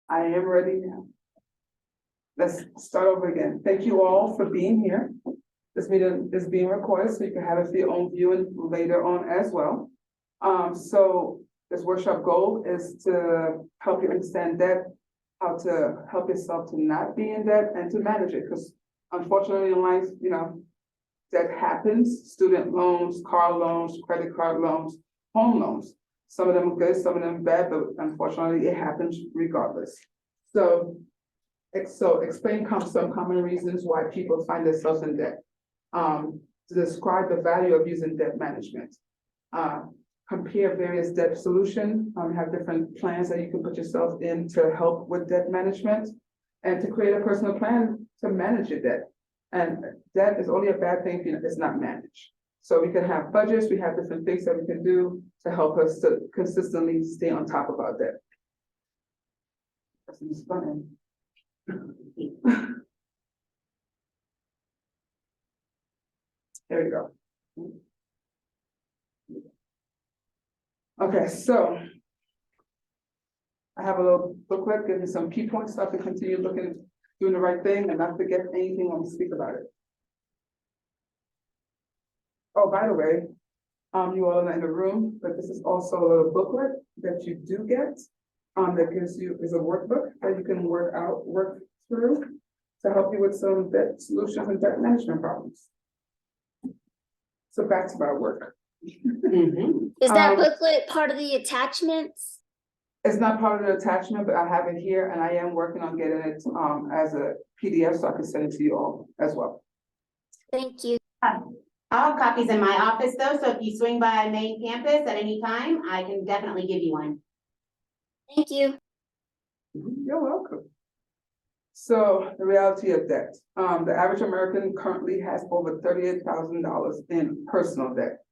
I am ready now. Let's start over again. Thank you all for being here. This meeting is being recorded, so you can have it for your own viewing later on as well. So this workshop goal is to help you understand debt, how to help yourself to not be in debt and to manage it. Because unfortunately in life, debt happens. Student loans, car loans, credit card loans, home loans. Some of them are good, some of them bad, but unfortunately it happens regardless. So explain some common reasons why people find themselves in debt. To describe the value of using debt management. Compare various debt solutions, have different plans that you can put yourself in to help with debt management, and to create a personal plan to manage your debt. And debt is only a bad thing if it's not managed. So we can have budgets, we have different things that we can do to help us to consistently stay on top of our debt. That's funny. There we go. Okay, so I have a little booklet, give you some key points so I can continue looking, doing the right thing and not forget anything when we speak about it. Oh, by the way, you all are in the room, but this is also a little booklet that you do get, that gives you, is a workbook that you can work through to help you with some debt solutions and debt management problems. So back to my work. Is that booklet part of the attachments? It's not part of the attachment, but I have it here and I am working on getting it as a PDF so I can send it to you all as well. Thank you. I'll have copies in my office though, so if you swing by main campus at any time, I can definitely give you one. Thank you. You're welcome. So the reality of debt. The average American currently has over $38,000 in personal debt.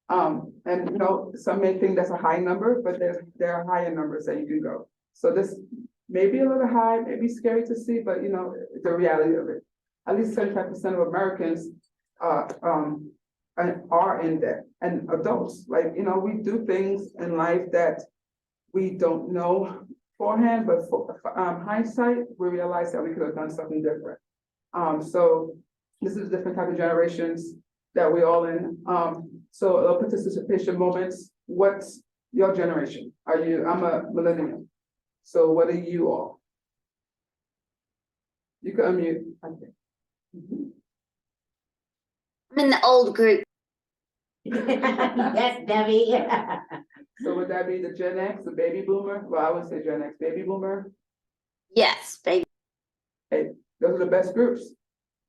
And some may think that's a high number, but there are higher numbers that you can go. So this may be a little high, maybe scary to see, but the reality of it. At least 75% of Americans are in debt, and adults. We do things in life that we don't know beforehand, but for hindsight, we realize that we could have done something different. So this is different type of generations that we all in. So a participation moments. What's your generation? I'm a millennial. So what are you all? You can unmute, I think. I'm in the old group. Yes, Debbie. So would that be the Gen X, the baby boomer? Well, I would say Gen X, baby boomer. Yes, baby. Hey, those are the best groups.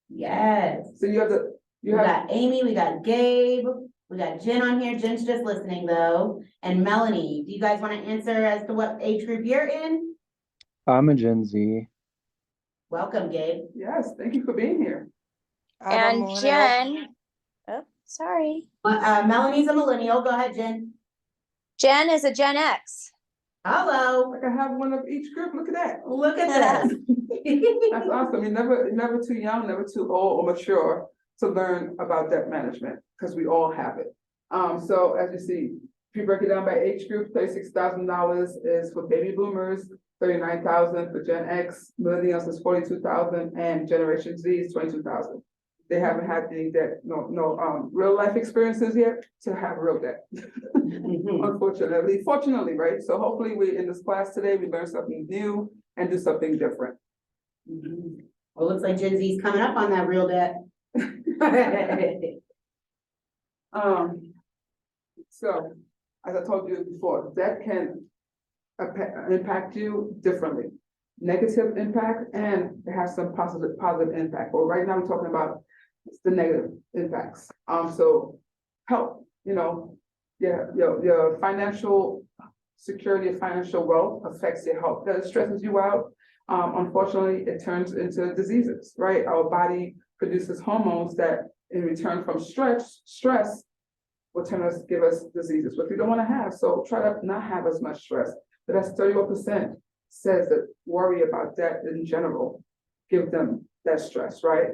Yes. So we got Amy, we got Gabe, we got Jen on here. Jen's just listening though. And Melanie, do you guys want to answer as to what age group you're in? I'm a Gen Z. Welcome, Gabe. Yes, thank you for being here. And Jen, oh, sorry. Melanie's a millennial. Go ahead, Jen. Jen is a Gen X. Hello. I can have one of each group. Look at that. Look at this. That's awesome. You're never too young, never too old or mature to learn about debt management, because we all have it. So as you see, if you break it down by age group, $36,000 is for baby boomers, $39,000 for Gen X, millennials is $42,000, and Generation Z is $22,000. They haven't had any debt, no real life experiences yet to have real debt. Unfortunately, fortunately, right? So hopefully we in this class today, we learn something new and do something different. Well, looks like Gen Z's coming up on that real debt. So as I told you before, debt can impact you differently. Negative impact, and it has some positive impact. But right now we're talking about the negative impacts. So help, your financial security, your financial wealth affects your health. That stresses you out. Unfortunately, it turns into diseases, right? Our body produces hormones that in return from stress will give us diseases, which we don't want to have. So try to not have as much stress. But that's 31% says that worry about debt in general, give them that stress, right?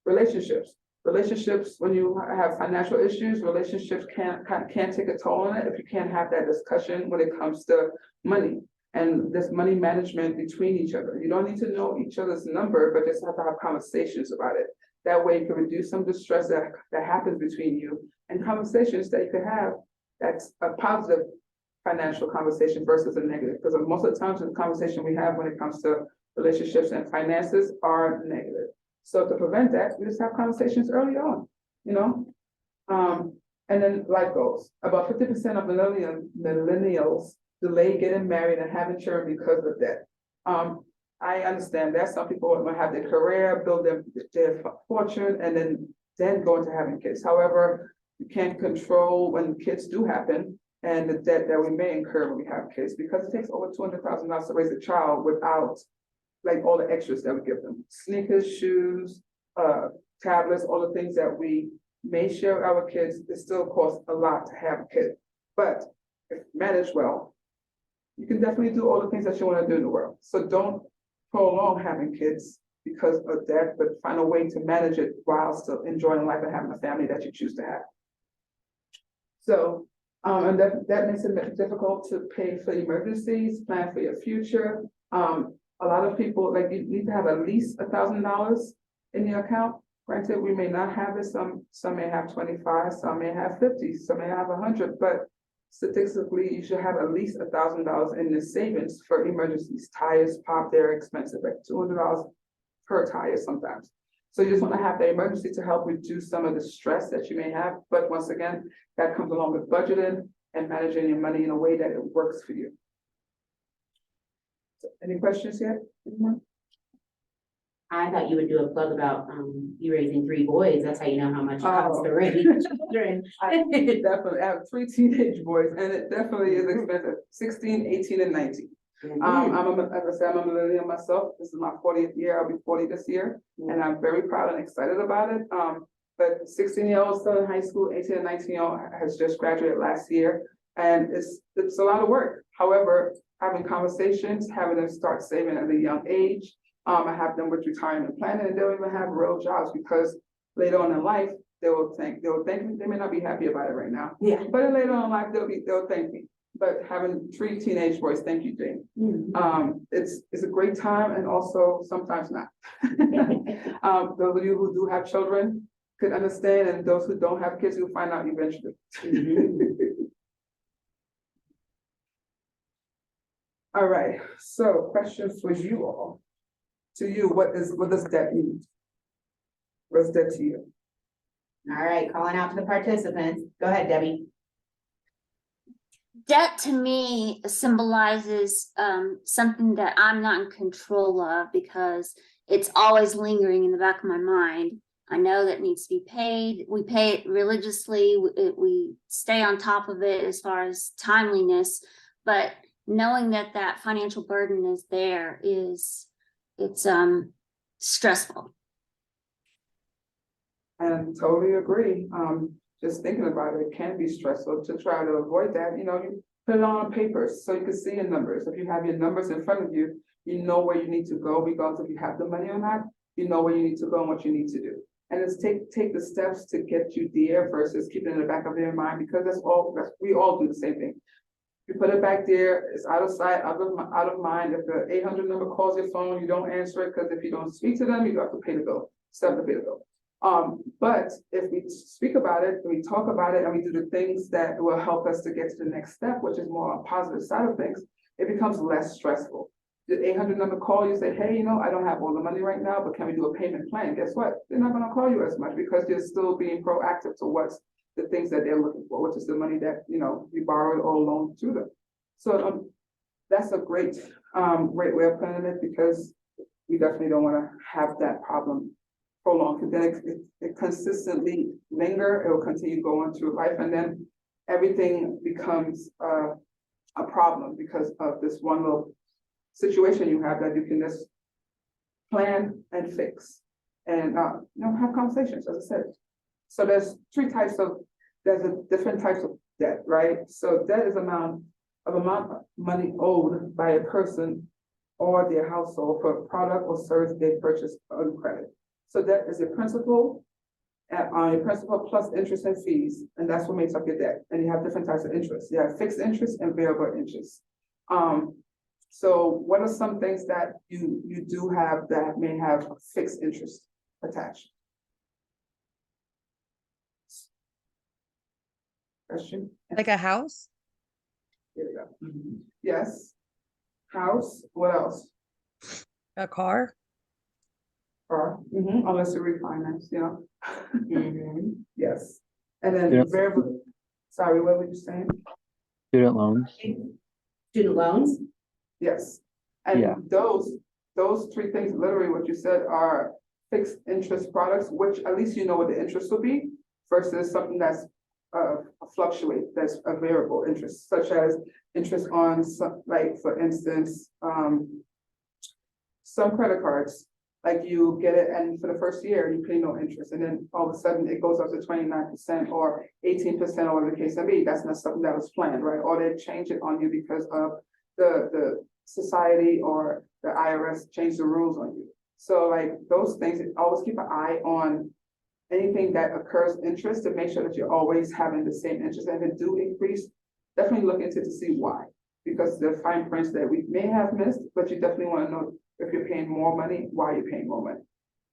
Relationships, when you have financial issues, relationships can take a toll on it if you can't have that discussion when it comes to money. and this money management between each other. You don't need to know each other's number, but just have to have conversations about it. That way you can reduce some of the stress that happens between you, and conversations that you can have that's a positive financial conversation versus a negative. Because most of the times the conversation we have when it comes to relationships and finances are negative. So to prevent that, we just have conversations early on, you know? And then life goals. About 50% of millennials delay getting married and having children because of debt. I understand that some people want to have their career, build their fortune, and then go into having kids. However, you can't control when kids do happen and the debt that we may incur when we have kids, because it takes over $200,000 to raise a child without like all the extras that we give them. Sneakers, shoes, tablets, all the things that we may share with our kids. It still costs a lot to have a kid. But if managed well, you can definitely do all the things that you want to do in the world. So don't prolong having kids because of that, but find a way to manage it while still enjoying life and having a family that you choose to have. So, and that makes it difficult to pay for emergencies, plan for your future. A lot of people, like, you need to have at least $1,000 in your account. Granted, we may not have it. Some may have 25, some may have 50, some may have 100, but statistically, you should have at least $1,000 in the savings for emergencies. Tires pop, they're expensive, like $200 per tire sometimes. So you just want to have the emergency to help reduce some of the stress that you may have. But once again, that comes along with budgeting and managing your money in a way that it works for you. So, any questions yet? Anyone? I thought you would do a plug about, you raising 3 boys. That's how you know how much it costs to raise children. I definitely have 3 teenage boys, and it definitely is expensive. 16, 18, and 19. As I said, I'm a millennial myself. This is my 40th year. I'll be 40 this year, and I'm very proud and excited about it. But 16-year-old still in high school, 18 and 19-year-old has just graduated last year, and it's a lot of work. However, having conversations, having them start saving at a young age. I have them with retirement planning, and they'll even have real jobs, because later on in life, they'll thank me. They may not be happy about it right now. Yeah. But later on in life, they'll thank me. But having 3 teenage boys, thank you, Jane. It's a great time, and also sometimes not. Those of you who do have children could understand, and those who don't have kids, you'll find out eventually. All right, so questions for you all. To you, what does debt mean? What's debt to you? All right, calling out to the participants. Go ahead, Debbie. Debt to me symbolizes something that I'm not in control of, because it's always lingering in the back of my mind. I know that it needs to be paid. We pay it religiously. We stay on top of it as far as timeliness, but knowing that financial burden is there it's stressful. And totally agree. Just thinking about it, it can be stressful. To try to avoid that, you put it on papers so you can see your numbers. If you have your numbers in front of you, you know where you need to go, regardless if you have the money or not. You know where you need to go and what you need to do. And it's take the steps to get you there versus keeping it in the back of your mind, because we all do the same thing. You put it back there, it's out of sight, out of mind. If the 800 number calls your phone, you don't answer it, because if you don't speak to them, you have to pay the bill, step to pay the bill. But if we speak about it, and we talk about it, and we do the things that will help us to get to the next step, which is more on the positive side of things, it becomes less stressful. The 800 number call, you say, hey, I don't have all the money right now, but can we do a payment plan? Guess what? They're not going to call you as much, because you're still being proactive towards the things that they're looking for, which is the money that, you borrowed or loaned to them. So that's a great way of putting it, because we definitely don't want to have that problem prolonged, because then it consistently linger. It will continue going through life, and then everything becomes a problem because of this one little situation you have that you can just plan and fix, and have conversations, as I said. So there's different types of debt, right? So debt is amount of money owed by a person or their household for a product or service they purchased on credit. So debt is your principal plus interest and fees, and that's what makes up your debt. And you have different types of interest. You have fixed interest and variable interest. So what are some things that you do have that may have fixed interest attached? Question? Like a house? Here we go. Yes. House, what else? A car? Car, unless you refinance, you know? Yes. And then Yeah. variable, sorry, what were you saying? Student loans. Student loans? Yes. Yeah. And those three things, literally what you said are fixed interest products, which at least you know what the interest will be versus something that's fluctuate, that's a variable interest, such as interest on some, like for instance, some credit cards, like you get it and for the first year you pay no interest, and then all of a sudden it goes up to 29% or 18% or whatever the case may be. That's not something that was planned, right? Or they change it on you because of the society or the IRS changed the rules on you. So like those things, always keep an eye on anything that occurs interest to make sure that you're always having the same interest, and if it do increase, definitely look into it to see why. Because there are fine prints that we may have missed, but you definitely want to know if you're paying more money, why you're paying more money.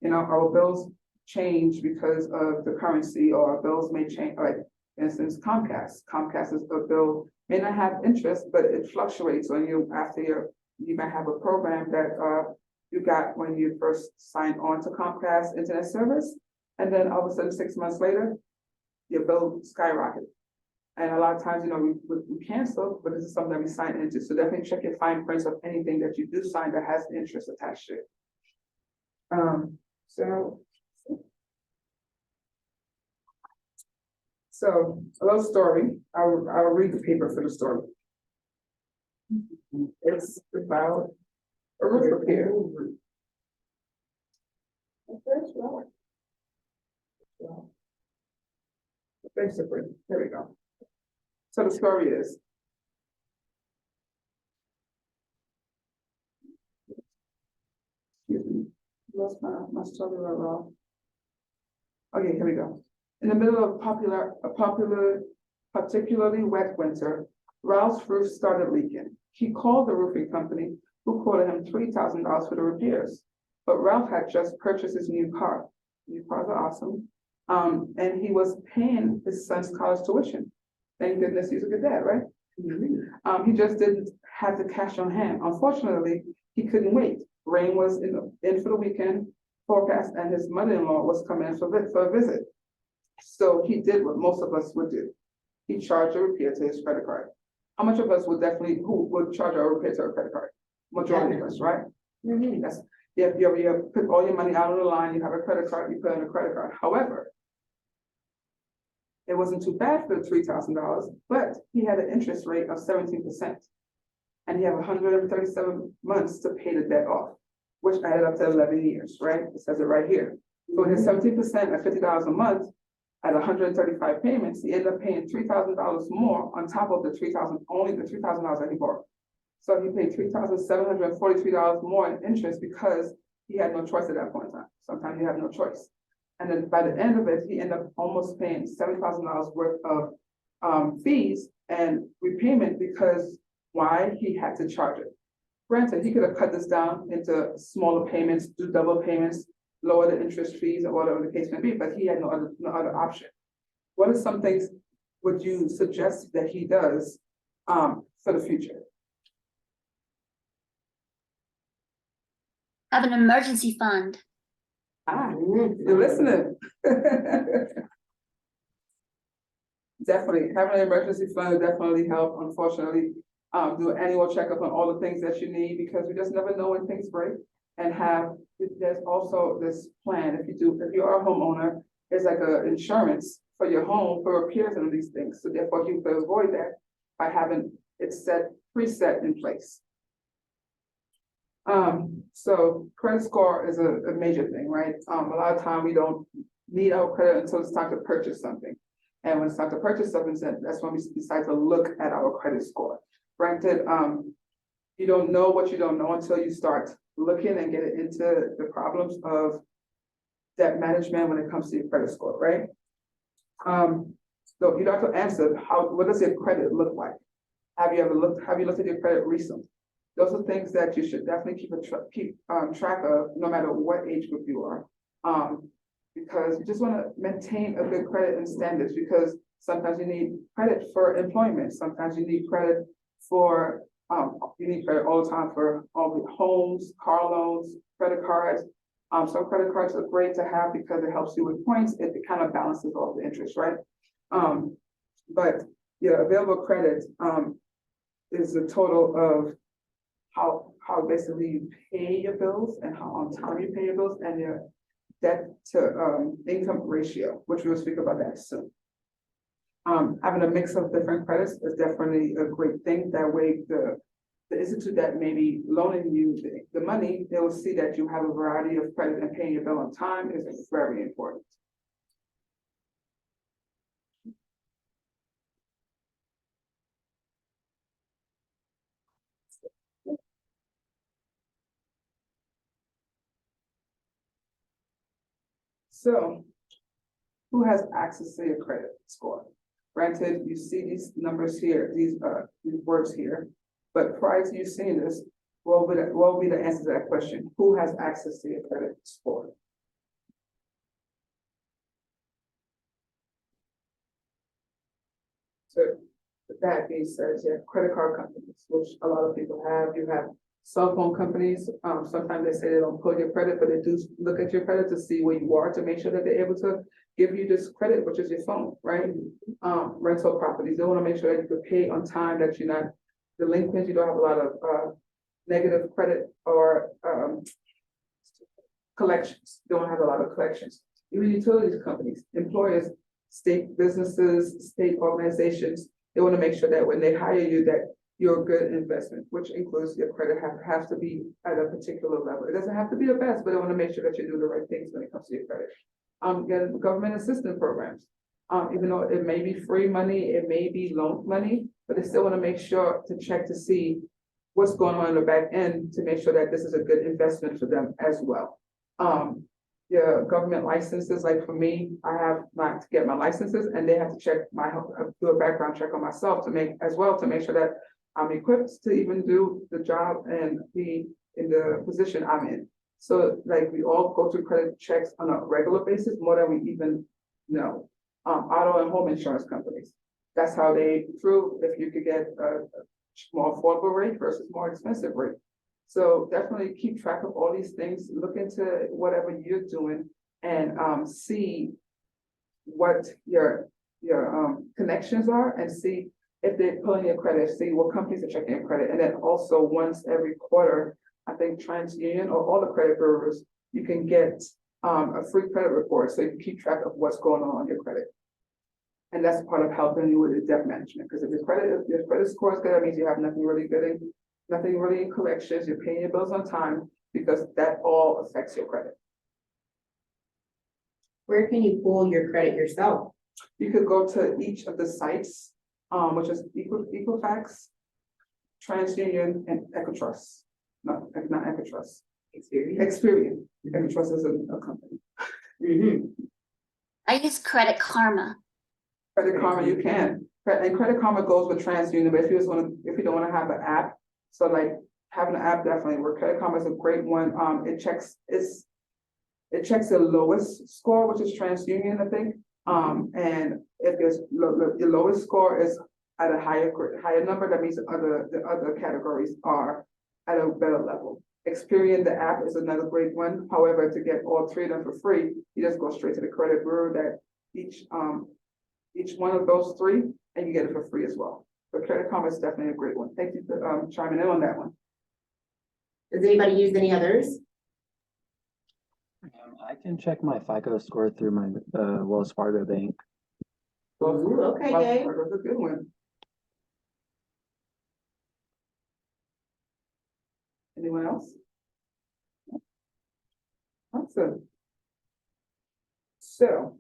You know, our bills change because of the currency, or our bills may change, like for instance, Comcast is a bill, may not have interest, but it fluctuates on you after you might have a program that you got when you first signed on to Comcast internet service. And then all of a sudden, 6 months later, your bill skyrocketed. And a lot of times, you know, we cancel, but this is something that we sign into. So definitely check your fine prints of anything that you do sign that has interest attached to it. So a little story. I'll read the paper for the story. It's about a roof repair. Basically, here we go. So the story is. Excuse me, lost my story right wrong. Okay, here we go. In the middle of particularly wet winter, Ralph's roof started leaking. He called the roofing company, who quoted him $3,000 for the repairs. But Ralph had just purchased his new car. New cars are awesome. And he was paying his son's college tuition. Thank goodness he's a good dad, right? He just didn't have the cash on hand. Unfortunately, he couldn't wait. Rain was in for the weekend forecast, and his mother-in-law was coming in for a visit. So he did what most of us would do. He charged a repair to his credit card. How much of us would who would charge a repair to a credit card? Majority of us, right? That's, you put all your money out on the line, you have a credit card, you put in a credit card. However, it wasn't too bad for the $3,000, but he had an interest rate of 17%. And he had 137 months to pay the debt off, which added up to 11 years, right? It says it right here. So his 17% at $50 a month, at 135 payments, he ended up paying $3,000 more on top of the only the $3,000 that he borrowed. So he paid $3,743 more in interest because he had no choice at that point in time. Sometimes you have no choice. And then by the end of it, he ended up almost paying $7,000 worth of fees and repayment because why? He had to charge it. Granted, he could have cut this down into smaller payments, do double payments, lower the interest fees, or whatever the case may be, but he had no other option. What are some things would you suggest that he does for the future? Have an emergency fund. You're listening. Definitely, having an emergency fund will definitely help. Unfortunately, do an annual checkup on all the things that you need, because we just never know when things break. And there's also this plan, if you are a homeowner, there's like a insurance for your home for repairs and these things. So therefore you could avoid that by having it preset in place. So credit score is a major thing, right? A lot of time we don't need our credit until it's time to purchase something. And when it's time to purchase something, that's when we decide to look at our credit score. Granted, you don't know what you don't know until you start looking and get into the problems of debt management when it comes to your credit score, right? So you don't have to answer what does your credit look like? Have you looked at your credit recently? those are things that you should definitely keep track of, no matter what age group you are. Because you just want to maintain a good credit and standards, because sometimes you need credit for employment, sometimes you need credit for, you need credit all the time for all the homes, car loans, credit cards. So credit cards are great to have because it helps you with points. It kind of balances all the interest, right? But yeah, available credit is the total of how basically you pay your bills and how on time you pay your bills and your debt to income ratio, which we'll speak about that soon. Having a mix of different credits is definitely a great thing. That way the institute that may be loaning you the money, they will see that you have a variety of credit and paying your bill on time is very important. So, who has access to your credit score? Granted, you see these numbers here, these words here, but prior to you seeing this, what will be the answer to that question? Who has access to your credit score? So, with that being said, you have credit card companies, which a lot of people have. You have cell phone companies. Sometimes they say they don't pull your credit, but they do look at your credit to see where you are to make sure that they're able to give you this credit, which is your phone, right? Rental properties, they want to make sure that you can pay on time, that you're not delinquent, you don't have a lot of negative credit or collections. You don't have a lot of collections. Even utilities companies, employers, state businesses, state organizations, they want to make sure that when they hire you, that you're a good investment, which includes your credit has to be at a particular level. It doesn't have to be the best, but they want to make sure that you do the right things when it comes to your credit. Get government assistance programs. Even though it may be free money, it may be loan money, but they still want to make sure to check to see what's going on in the back end to make sure that this is a good investment for them as well. Yeah, government licenses, like for me, I have not to get my licenses and they have to check do a background check on myself to make sure that I'm equipped to even do the job and be in the position I'm in. So like we all go through credit checks on a regular basis, more than we even know. Auto and home insurance companies, that's how they prove if you could get a more affordable rate versus more expensive rate. So definitely keep track of all these things, look into whatever you're doing and see what your connections are and see if they're pulling your credit, see what companies are checking your credit. And then also once every quarter, I think TransUnion or all the credit bureaus, you can get a free credit report so you can keep track of what's going on your credit. And that's part of helping you with the debt management. Because if your credit score is good, that means you have nothing really in collections, you're paying your bills on time, because that all affects your credit. Where can you pull your credit yourself? You could go to each of the sites, which is Equifax, TransUnion, and Equitrust. No, not Equitrust. Experian. Equitrust is a company. I use Credit Karma. Credit Karma, you can. And Credit Karma goes with TransUnion, but if you don't want to have an app, so like having an app definitely works. Credit Karma is a great one. It checks the lowest score, which is TransUnion, I think. And if your lowest score is at a higher number, that means the other categories are at a better level. Experian, the app, is another great one. However, to get all three of them for free, you just go straight to the credit bureau that each one of those three, and you get it for free as well. But Credit Karma is definitely a great one. Thank you for chiming in on that one. Does anybody use any others? I can check my FICO score through my Wells Fargo bank. Ooh, okay, Gabe. That's a good one. Anyone else? Awesome. So,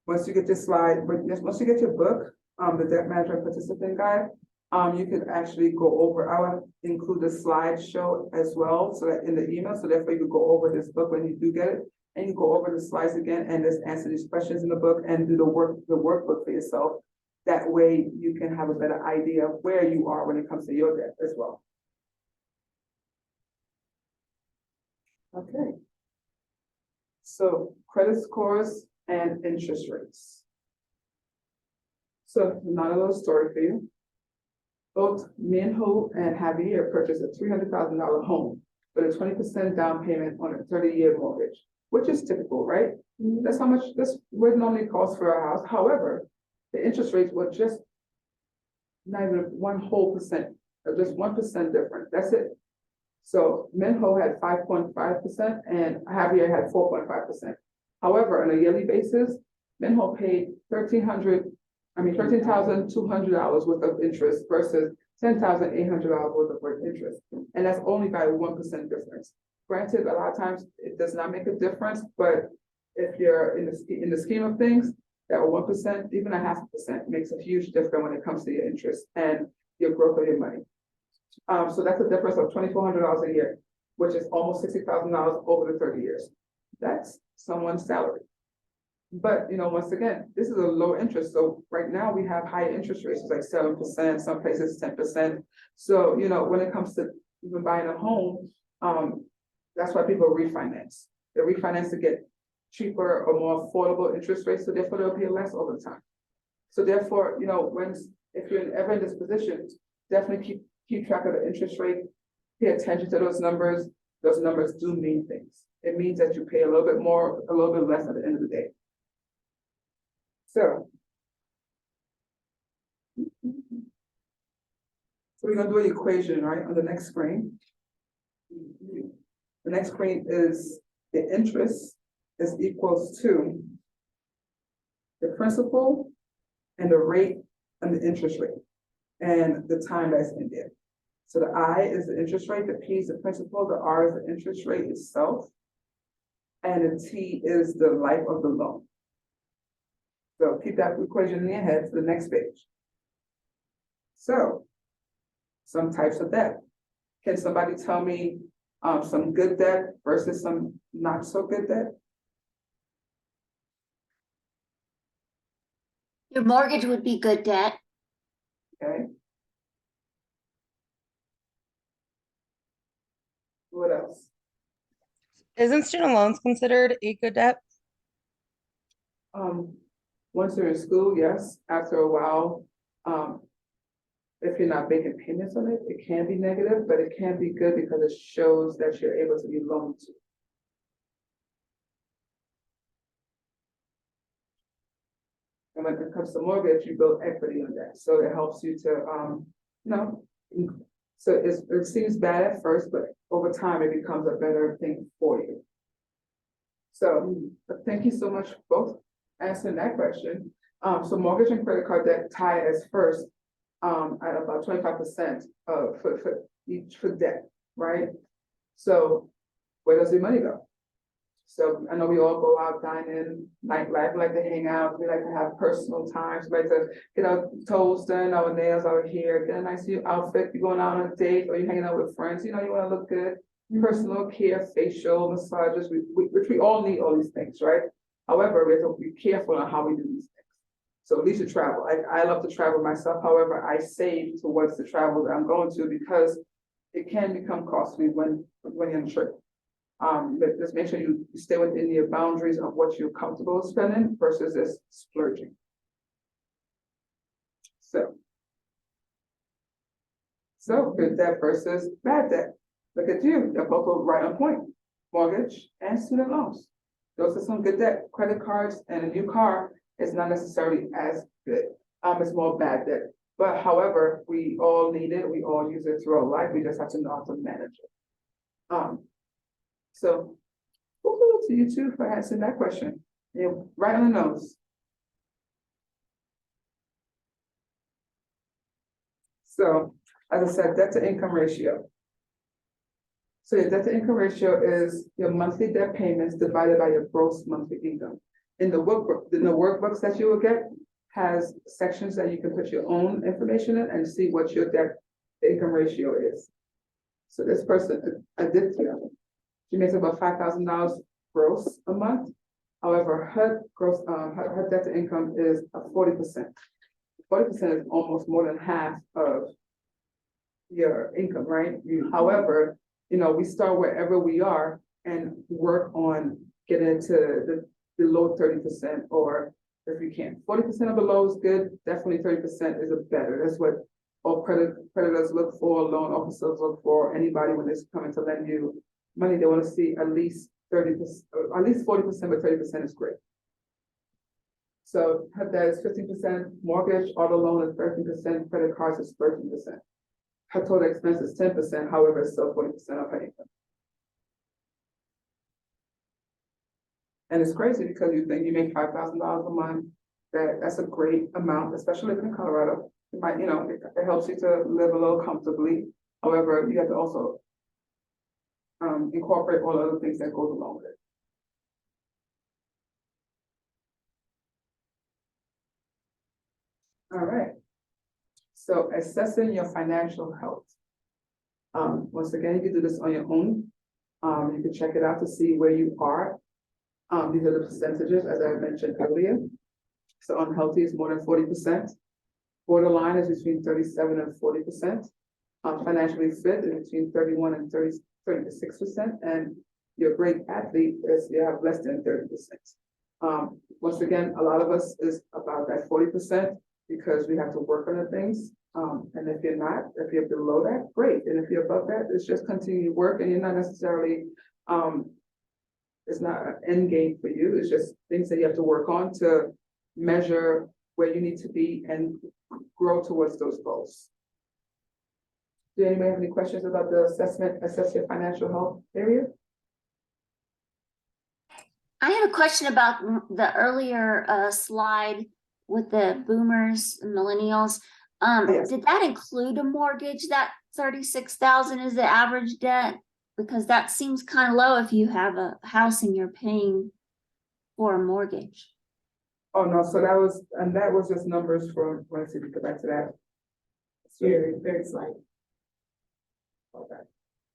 once you get this slide, once you get your book, the Debt Management Participant Guide, you can actually go over, I'll include the slideshow as well, so that in the email, so therefore you can go over this book when you do get it, and you go over the slides again and just answer these questions in the book and do the workbook for yourself. That way you can have a better idea of where you are when it comes to your debt as well. Okay. So credit scores and interest rates. So not a little story for you. Both Minho and Javier purchased a $300,000 home with a 20% down payment on a 30-year mortgage, which is typical, right? That's how much this would normally cost for a house. However, the interest rates were just not even 1% or just 1% different. That's it. So Minho had 5.5% and Javier had 4.5%. However, on a yearly basis, Minho paid $13,200 worth of interest versus $10,800 worth of interest. And that's only by 1% difference. Granted, a lot of times it does not make a difference, but if you're in the scheme of things, that 1%, even a 0.5% makes a huge difference when it comes to your interest and your growth of your money. So that's a difference of $2,400 a year, which is almost $60,000 over the 30 years. That's someone's salary. But, once again, this is a low interest. So right now we have high interest rates, like 7%, some places 10%. So, when it comes to even buying a home, that's why people refinance. They refinance to get cheaper or more affordable interest rates. So therefore there'll be less over time. So therefore, if you're ever in this position, definitely keep track of the interest rate, pay attention to those numbers. Those numbers do mean things. It means that you pay a little bit more, a little bit less at the end of the day. So we're gonna do an equation, right, on the next screen. The next screen is the interest is equals to the principal and the rate and the interest rate and the time that's in there. So the I is the interest rate, the P is the principal, the R is the interest rate itself, and the T is the life of the loan. So keep that equation in your head for the next page. So some types of debt. Can somebody tell me some good debt versus some not so good debt? Your mortgage would be good debt. Okay. What else? Isn't student loans considered a good debt? Once you're in school, yes. After a while, if you're not making payments on it, it can be negative, but it can be good because it shows that you're able to be loaned to. And when it comes to mortgage, you build equity on that. So it helps you to, so it seems bad at first, but over time it becomes a better thing for you. So thank you so much for both answering that question. So mortgage and credit card debt tie as first at about 25% for each for debt, right? So where does your money go? So I know we all go out dining, nightlife, we like to hang out, we like to have personal times, we like to get our toes done, our nails, our hair, get a nice new outfit, you're going out on a date or you're hanging out with friends, you want to look good. Personal care, facial, massages, which we all need all these things, right? However, we have to be careful on how we do these things. So leisure travel, I love to travel myself. However, I save towards the travel that I'm going to because it can become costly when you're on a trip. But just make sure you stay within your boundaries of what you're comfortable spending versus this splurging. So good debt versus bad debt. Look at you, they're both right on point. Mortgage and student loans. Those are some good debt. Credit cards and a new car is not necessarily as good. It's more bad debt. But however, we all need it. We all use it through our life. We just have to know how to manage it. So to you too for answering that question. You're right on the nose. So as I said, debt to income ratio. So your debt to income ratio is your monthly debt payments divided by your gross monthly income. In the workbooks that you will get has sections that you can put your own information in and see what your debt to income ratio is. So this person, Aditya, she makes about $5,000 gross a month. However, her debt to income is 40%. 40% is almost more than half of your income, right? However, we start wherever we are, and work on getting it to the low 30%, or if you can, 40% of the low is good, definitely 30% is a better. That's what all creditors look for, loan officers look for, anybody when they're coming to lend you money, they want to see at least 30%, at least 40%, but 30% is great. So that is 15% mortgage, auto loan is 13%, credit cards is 13%. Her total expense is 10%, however, it's still 40% of her income. And it's crazy because you think you make $5,000 a month, that's a great amount, especially living in Colorado. It might, it helps you to live a little comfortably. However, you have to also incorporate all other things that goes along with it. All right. So assessing your financial health. Once again, you can do this on your own. You can check it out to see where you are. These are the percentages, as I mentioned earlier. So unhealthy is more than 40%. Borderline is between 37 and 40%. Financially fit is between 31 and 36%. And your great athlete is you have less than 30%. Once again, a lot of us is about that 40% because we have to work on the things. And if you're not, if you're below that, great. And if you're above that, it's just continue to work, and you're not necessarily, it's not an end game for you. It's just things that you have to work on to measure where you need to be and grow towards those goals. Do anybody have any questions about the assess your financial health area? I had a question about the earlier slide with the boomers and millennials. Yes. Did that include a mortgage? That 36,000 is the average debt? Because that seems kind of low if you have a house and you're paying for a mortgage. Oh, no, so that was just numbers from, let's see if we go back to that. It's very slight. Okay.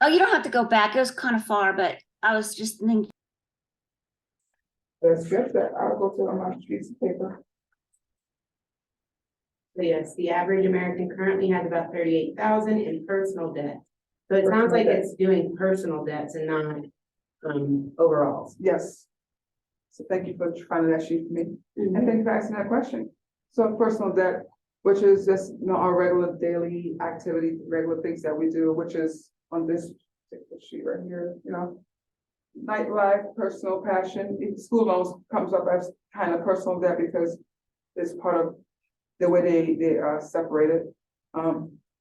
Oh, you don't have to go back. It was kind of far, but I was just thinking. That's just that. I'll go to my piece of paper. So yes, the average American currently has about 38,000 in personal debt. So it sounds like it's doing personal debts and not overalls. Yes. So thank you for finding that sheet for me. And thank you for asking that question. So personal debt, which is just our regular daily activity, regular things that we do, which is on this particular sheet right here, nightlife, personal passion. School loans comes up as kind of personal debt because it's part of the way they are separated.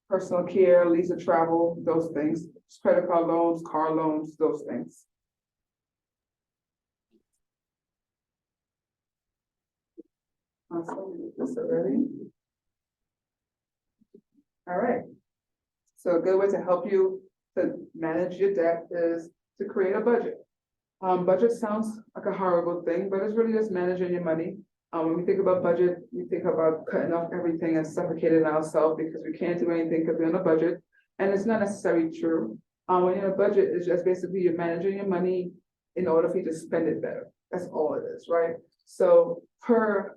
Personal care, leisure travel, those things, credit card loans, car loans, those things. This already. All right. So a good way to help you to manage your debt is to create a budget. Budget sounds like a horrible thing, but it's really just managing your money. When we think about budget, we think about cutting off everything and suffocating ourselves because we can't do anything because we're on a budget. And it's not necessarily true. When you're on a budget, it's just basically you're managing your money in order for you to spend it better. That's all it is, right? So per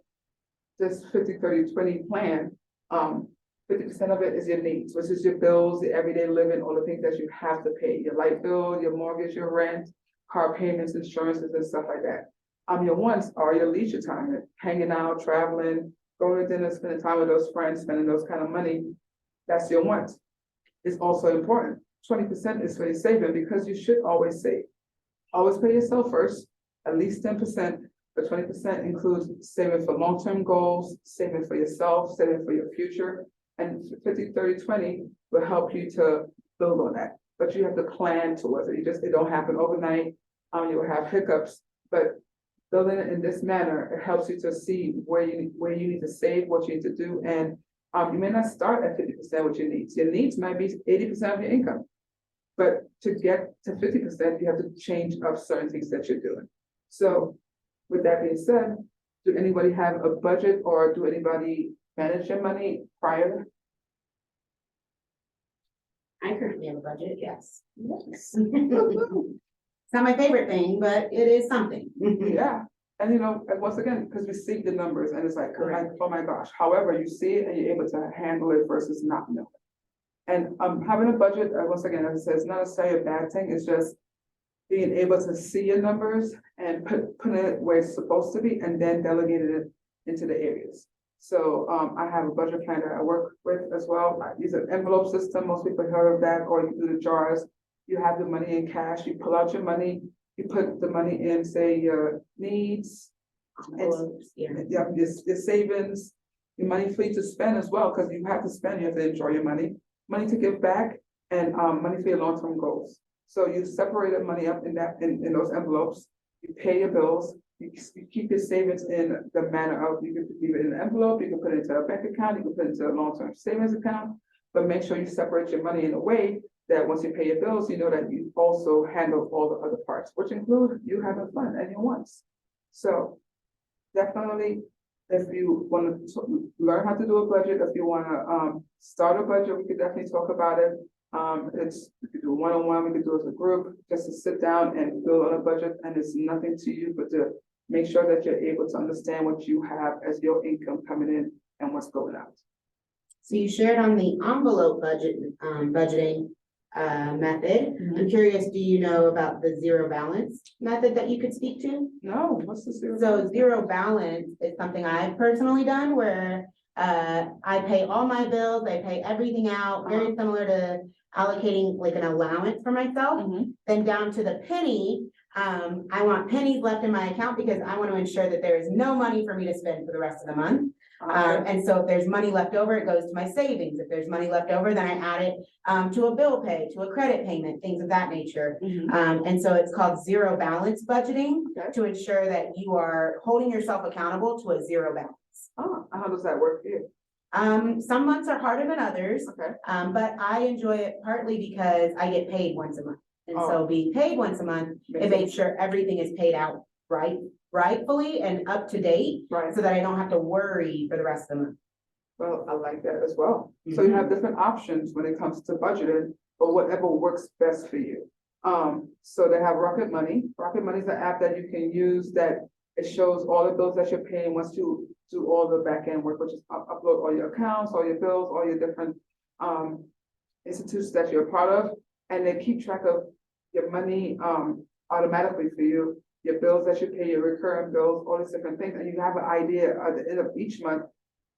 this 50-30-20 plan, 50% of it is your needs, which is your bills, the everyday living, all the things that you have to pay, your light bill, your mortgage, your rent, car payments, insurances, and stuff like that. Your wants are your leisure time, hanging out, traveling, going to dinner, spending time with those friends, spending those kind of money. That's your wants. It's also important. 20% is for your saving because you should always save. Always pay yourself first, at least 10%, but 20% includes saving for long-term goals, saving for yourself, saving for your future. And 50-30-20 will help you to build on that. But you have to plan towards it. It don't happen overnight. You will have hiccups, but building it in this manner, it helps you to see where you need to save, what you need to do. And you may not start at 50% with your needs. Your needs might be 80% of your income. But to get to 50%, you have to change up certain things that you're doing. So with that being said, do anybody have a budget or do anybody manage your money prior? I currently have a budget, yes. Yes. It's not my favorite thing, but it is something. Yeah. And and once again, because we see the numbers and it's like, oh my gosh. However, you see it and you're able to handle it versus not knowing. And having a budget, once again, as I said, it's not necessarily a bad thing. It's just being able to see your numbers and put it where it's supposed to be and then delegated it into the areas. So I have a budget planner I work with as well. I use an envelope system. Most people heard of that, or you can do the jars. You have the money in cash, you pull out your money, you put the money in, say, your needs, your savings, your money free to spend as well, because you have to spend, you have to enjoy your money to give back, and money for your long-term goals. So you separate the money up in those envelopes, you pay your bills, you keep your savings in the manner of, you can leave it in an envelope, you can put it into a bank account, you can put it into a long-term savings account, but make sure you separate your money in a way that once you pay your bills, you know that you also handle all the other parts, which include you having fun and your wants. So definitely, if you want to learn how to do a budget, if you want to start a budget, we could definitely talk about it. We could do one-on-one, we could do it as a group, just to sit down and build on a budget, and it's nothing to you but to make sure that you're able to understand what you have as your income coming in and what's going out. So you shared on the envelope budgeting method. I'm curious, do you know about the zero balance method that you could speak to? No, what's the zero? So zero balance is something I've personally done where I pay all my bills, I pay everything out, very similar to allocating like an allowance for myself. Then down to the penny, I want pennies left in my account because I want to ensure that there is no money for me to spend for the rest of the month. And so if there's money left over, it goes to my savings. If there's money left over, then I add it to a bill pay, to a credit payment, things of that nature. And so it's called zero balance budgeting to ensure that you are holding yourself accountable to a zero balance. Oh, how does that work for you? Some months are harder than others, Okay. but I enjoy it partly because I get paid once a month. And so being paid once a month, it makes sure everything is paid out rightfully and up to date, Right. so that I don't have to worry for the rest of the month. Well, I like that as well. So you have different options when it comes to budgeting, but whatever works best for you. So they have Rocket Money. Rocket Money is an app that you can use that it shows all the bills that you're paying once you do all the back end work, which is upload all your accounts, all your bills, all your different institutions that you're a part of, and they keep track of your money automatically for you, your bills that you pay, your recurring bills, all these different things, and you have an idea at the end of each month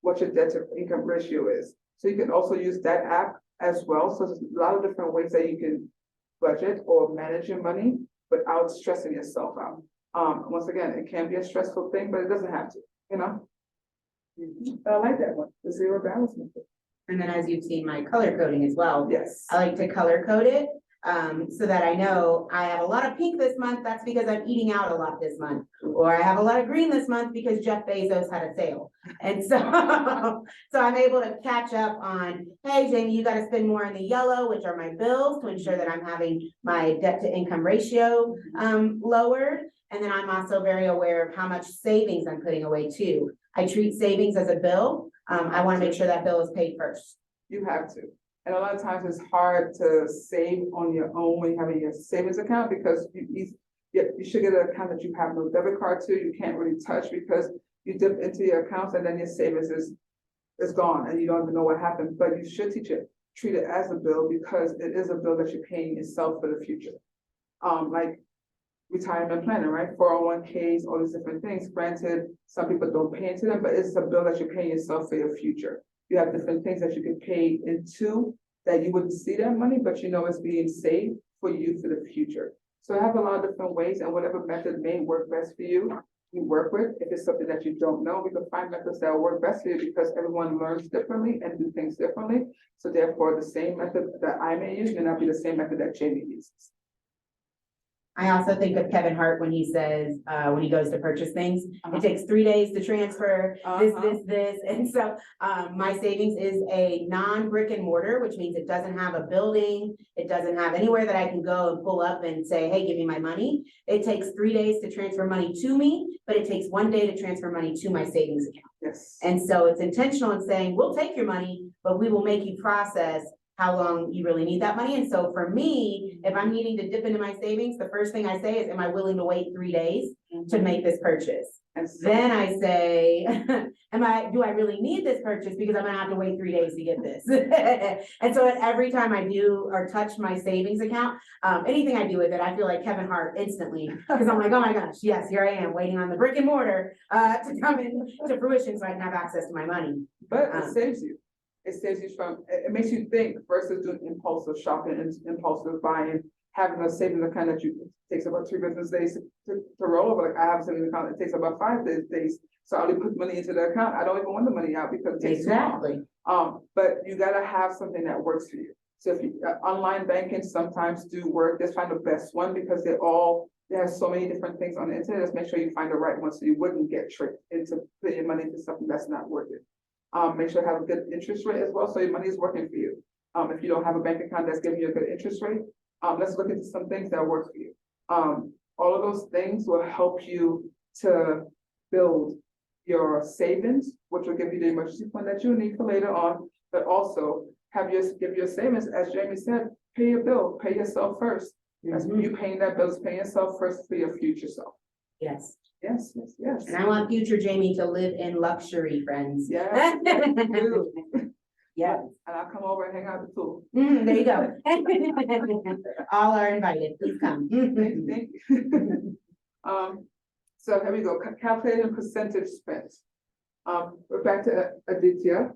what your debt to income ratio is. So you can also use that app as well. So there's a lot of different ways that you can budget or manage your money without stressing yourself out. Once again, it can be a stressful thing, but it doesn't have to, you know? I like that one, the zero balance method. And then as you've seen my color coding as well, Yes. I like to color code it so that I know I have a lot of pink this month, that's because I'm eating out a lot this month. Or I have a lot of green this month because Jeff Bezos had a sale. And so, so I'm able to catch up on, hey, Jamie, you gotta spend more in the yellow, which are my bills, to ensure that I'm having my debt to income ratio lowered. And then I'm also very aware of how much savings I'm putting away too. I treat savings as a bill. I wanna make sure that bill is paid first. You have to. And a lot of times it's hard to save on your own when you have your savings account, because you should get an account that you have no debit card to, you can't really touch, because you dip into your accounts and then your savings is gone and you don't even know what happened. But you should treat it as a bill, because it is a bill that you're paying yourself for the future. Like retirement planning, right? 401ks, all these different things. Granted, some people don't pay into them, but it's a bill that you're paying yourself for your future. You have different things that you can pay into that you wouldn't see that money, but you know it's being saved for you for the future. So I have a lot of different ways, and whatever method may work best for you, you work with. If it's something that you don't know, we can find methods that will work best for you, because everyone learns differently and do things differently. So therefore, the same method that I may use may not be the same method that Jamie uses. I also think of Kevin Hart when he says, when he goes to purchase things, it takes 3 days to transfer this. And so, my savings is a non-brick and mortar, which means it doesn't have a building. It doesn't have anywhere that I can go and pull up and say, hey, give me my money. It takes 3 days to transfer money to me, but it takes 1 day to transfer money to my savings account. Yes. And so it's intentional in saying, we'll take your money, but we will make you process how long you really need that money. And so for me, if I'm needing to dip into my savings, the first thing I say is, am I willing to wait 3 days? to make this purchase. And so, Then I say, do I really need this purchase? Because I'm gonna have to wait 3 days to get this. And so every time I do or touch my savings account, anything I do with it, I feel like Kevin Hart instantly. Because I'm like, oh my gosh, yes, here I am waiting on the brick and mortar to come into fruition so I can have access to my money. but it saves you. It saves you from, it makes you think versus doing impulsive shopping and impulsive buying, having a savings account that takes about 2 business days to roll over. Like I have a savings account that takes about 5 days. So I only put money into the account. I don't even want the money out because it takes too long. Exactly. But you gotta have something that works for you. So if you, online banking sometimes do work, just find the best one because they have so many different things on the internet. Just make sure you find the right one so you wouldn't get tricked into putting your money into something that's not worth it. Make sure you have a good interest rate as well, so your money is working for you. If you don't have a bank account that's giving you a good interest rate, let's look into some things that work for you. All of those things will help you to build your savings, which will give you the emergency fund that you need for later on, but also give your savings, as Jamie said, pay your bill, pay yourself first. As you paying that bill, paying yourself first for your future self. Yes. Yes, yes, yes. And I want future Jamie to live in luxury, friends. Yes. Yeah. And I'll come over and hang out with you. There you go. All are invited. Please come. Thank you. So here we go, calculating percentage spent. We're back to Aditya.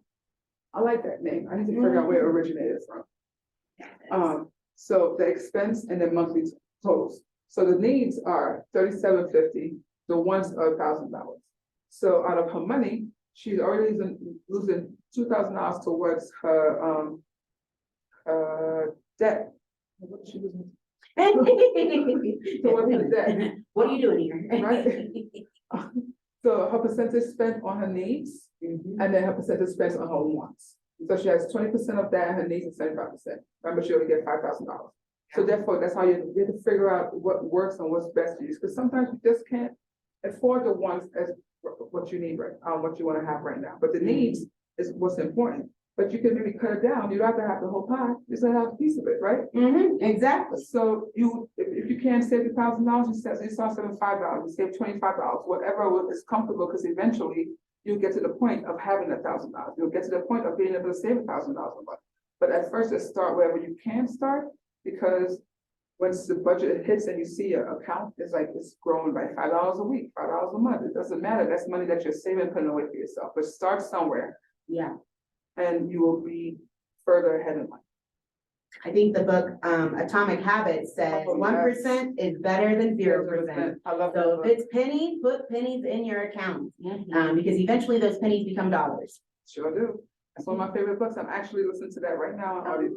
I like that name. I need to figure out where it originated from. So the expense and the monthly totals. So the needs are $3,750. The wants are $1,000. So out of her money, she's already losing $2,000 towards her debt. What is she losing? Towards her debt. What are you doing here? Right. So her percentage spent on her needs, and then her percentage spent on her wants. So she has 20% of that, and her needs is 75%. Remember, she only get $5,000. So therefore, that's how you have to figure out what works and what's best for you. Because sometimes you just can't afford the wants as what you need, right? What you want to have right now. But the needs is what's important. But you can maybe cut it down. You don't have to have the whole pie. You just have a piece of it, right? Exactly. So if you can't save $1,000, you start saving $5. You save $25. Whatever is comfortable, because eventually you'll get to the point of having $1,000. You'll get to the point of being able to save $1,000 a month. But at first, just start wherever you can start, because once the budget hits and you see your account, it's growing by $5 a week, $5 a month. It doesn't matter. That's money that you're saving, putting away for yourself. But start somewhere. Yeah. And you will be further ahead in life. I think the book, Atomic Habits says 1% is better than 0%. I love that So book. if it's pennies, put pennies in your account, because eventually those pennies become dollars. Sure do. That's one of my favorite books. I'm actually listening to that right now on audio.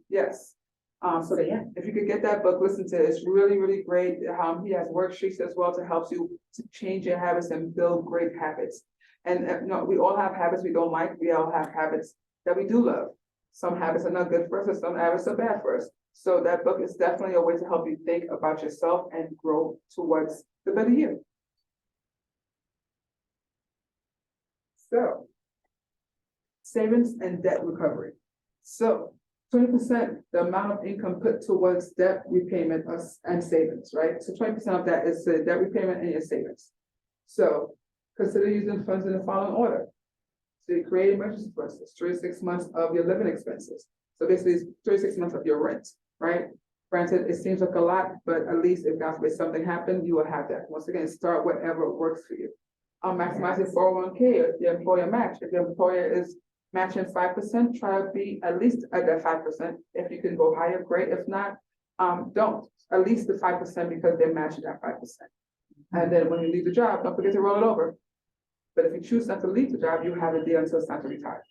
Yes. So yeah, if you could get that book, listen to it. It's really, really great. He has worksheets as well to help you to change your habits and build great habits. And no, we all have habits we don't like. We all have habits that we do love. Some habits are not good for us, and some habits are bad for us. So that book is definitely a way to help you think about yourself and grow towards the better you. So, savings and debt recovery. So 20%, the amount of income put towards debt repayment and savings, right? So 20% of that is the debt repayment and your savings. So consider using funds in the following order. So you create emergency funds, 36 months of your living expenses. So basically it's 36 months of your rent, right? Granted, it seems like a lot, but at least if God forbid something happened, you will have that. Once again, start whatever works for you. Maximizing 401k, if your employer match. If your employer is matching 5%, try to be at least at that 5%. If you can go higher, great. If not, don't. At least the 5% because they're matching that 5%. And then when you leave the job, don't forget to roll it over. But if you choose not to leave the job, you have it there until it's time to retire.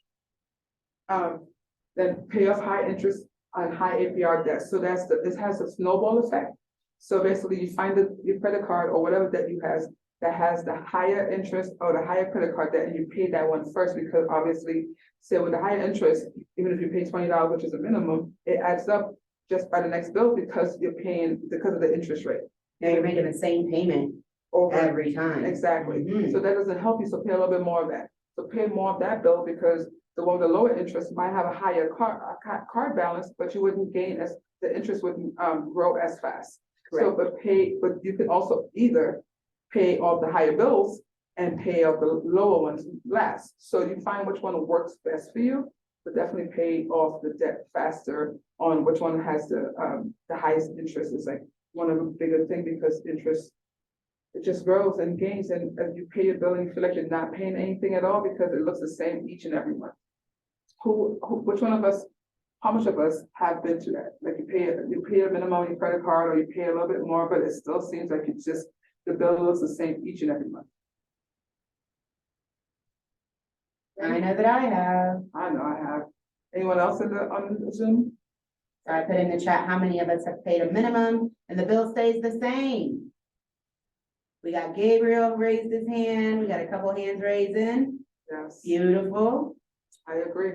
Then pay off high interest on high APR debt. So it has a snowball effect. So basically you find your credit card or whatever debt you have that has the higher interest or the higher credit card debt, and you pay that one first, because obviously, say with the higher interest, even if you pay $20, which is a minimum, it adds up just by the next bill because you're paying because of the interest rate. Now you're making the same payment Over every time. Exactly. So that doesn't help you. So pay a little bit more of that. So pay more of that bill, because the one with the lower interest might have a higher card balance, but you wouldn't gain as the interest wouldn't grow as fast. Correct. So but you could also either pay off the higher bills and pay off the lower ones last. So you find which one works best for you, but definitely pay off the debt faster on which one has the highest interest is like one of the bigger thing because interest, it just grows and gains, and as you pay your bill and you feel like you're not paying anything at all because it looks the same each and every month. Which one of us, how much of us have been to that? Like you pay a minimum on your credit card or you pay a little bit more, but it still seems like it's just, the bill looks the same each and every month. I know that I have. I know I have. Anyone else on the Zoom? So I put in the chat, how many of us have paid a minimum and the bill stays the same? We got Gabriel raised his hand. We got a couple hands raising. Yes. Beautiful. I agree.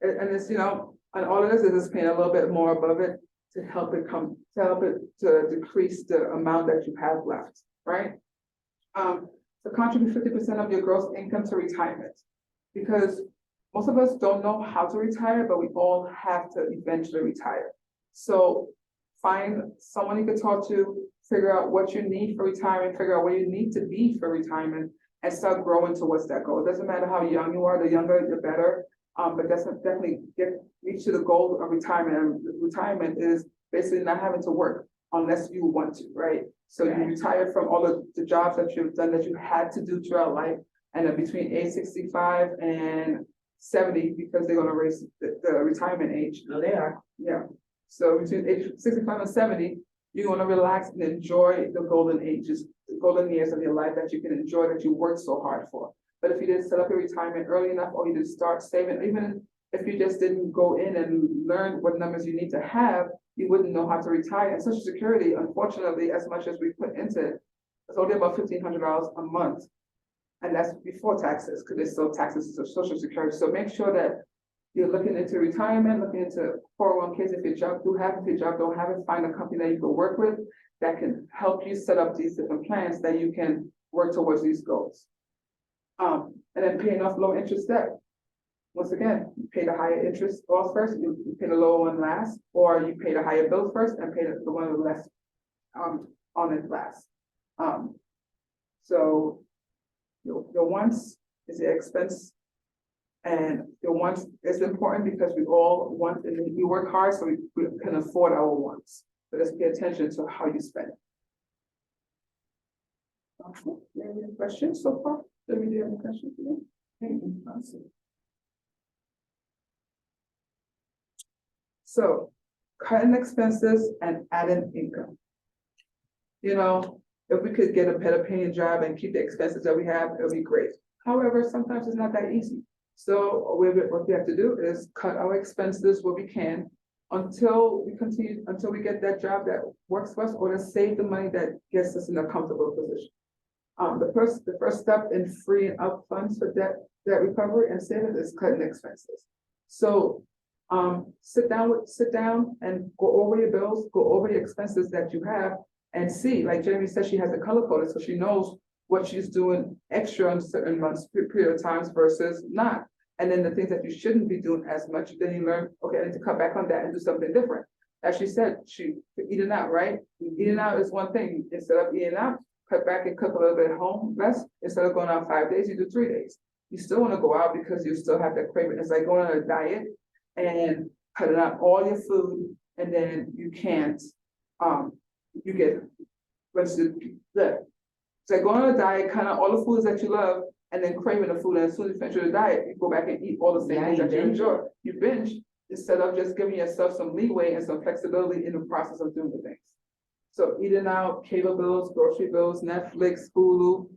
And it's, and all it is paying a little bit more above it to help it to decrease the amount that you have left, right? So contribute 50% of your gross income to retirement. Because most of us don't know how to retire, but we all have to eventually retire. So find someone you can talk to, figure out what you need for retirement, figure out where you need to be for retirement, and start growing towards that goal. It doesn't matter how young you are, the younger, the better. But that's definitely reach to the goal of retirement. And retirement is basically not having to work unless you want to, right? So you retire from all of the jobs that you've done that you had to do throughout life, and then between age 65 and 70, because they're going to raise the retirement age. Oh, they are. Yeah. So between age 65 and 70, you're going to relax and enjoy the golden ages, the golden years of your life that you can enjoy, that you worked so hard for. But if you didn't set up your retirement early enough, or you didn't start saving, even if you just didn't go in and learn what numbers you need to have, you wouldn't know how to retire. And Social Security, unfortunately, as much as we put into it, it's only about $1,500 a month. And that's before taxes, because there's still taxes to Social Security. So make sure that you're looking into retirement, looking into 401ks if your job do have, if your job don't have it, find a company that you can work with that can help you set up these different plans that you can work towards these goals. And then paying off low interest debt. Once again, you pay the higher interest off first, you pay the lower one last, or you pay the higher bill first and pay the one with less on it last. So your wants is the expense, and your wants is important because we all want, and we work hard so we can afford our wants. But let's pay attention to how you spend. Okay. Any questions so far? Do we have any questions today? Awesome. So, cutting expenses and adding income. If we could get a better paying job and keep the expenses that we have, it would be great. However, sometimes it's not that easy. So what we have to do is cut our expenses where we can until we get that job that works for us, or to save the money that gets us in a comfortable position. The first step in freeing up funds for debt recovery and savings is cutting expenses. So sit down and go over your bills, go over your expenses that you have, and see, like Jamie said, she has a color coded, so she knows what she's doing extra on certain months, period of times versus not. And then the things that you shouldn't be doing as much, then you learn, okay, I need to cut back on that and do something different. As she said, eating out, right? Eating out is one thing. Instead of eating out, cut back and cook a little bit at home less. Instead of going out 5 days, you do 3 days. You still want to go out because you still have that craving. It's like going on a diet and cutting out all your food, and then you can't, you get, it's like going on a diet, kind of all the foods that you love, and then craving the food, and as soon as you finish the diet, you go back and eat all the same things that you enjoy. You binge instead of just giving yourself some leeway and some flexibility in the process of doing the things. So eating out, cable bills, grocery bills, Netflix, Hulu,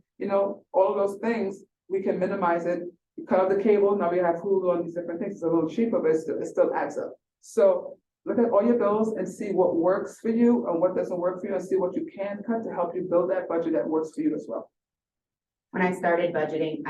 all of those things, we can minimize it. We cut off the cable, now we have Hulu and these different things. It's a little cheaper, but it still adds up. So look at all your bills and see what works for you and what doesn't work for you, and see what you can cut to help you build that budget that works for you as well. When I started budgeting,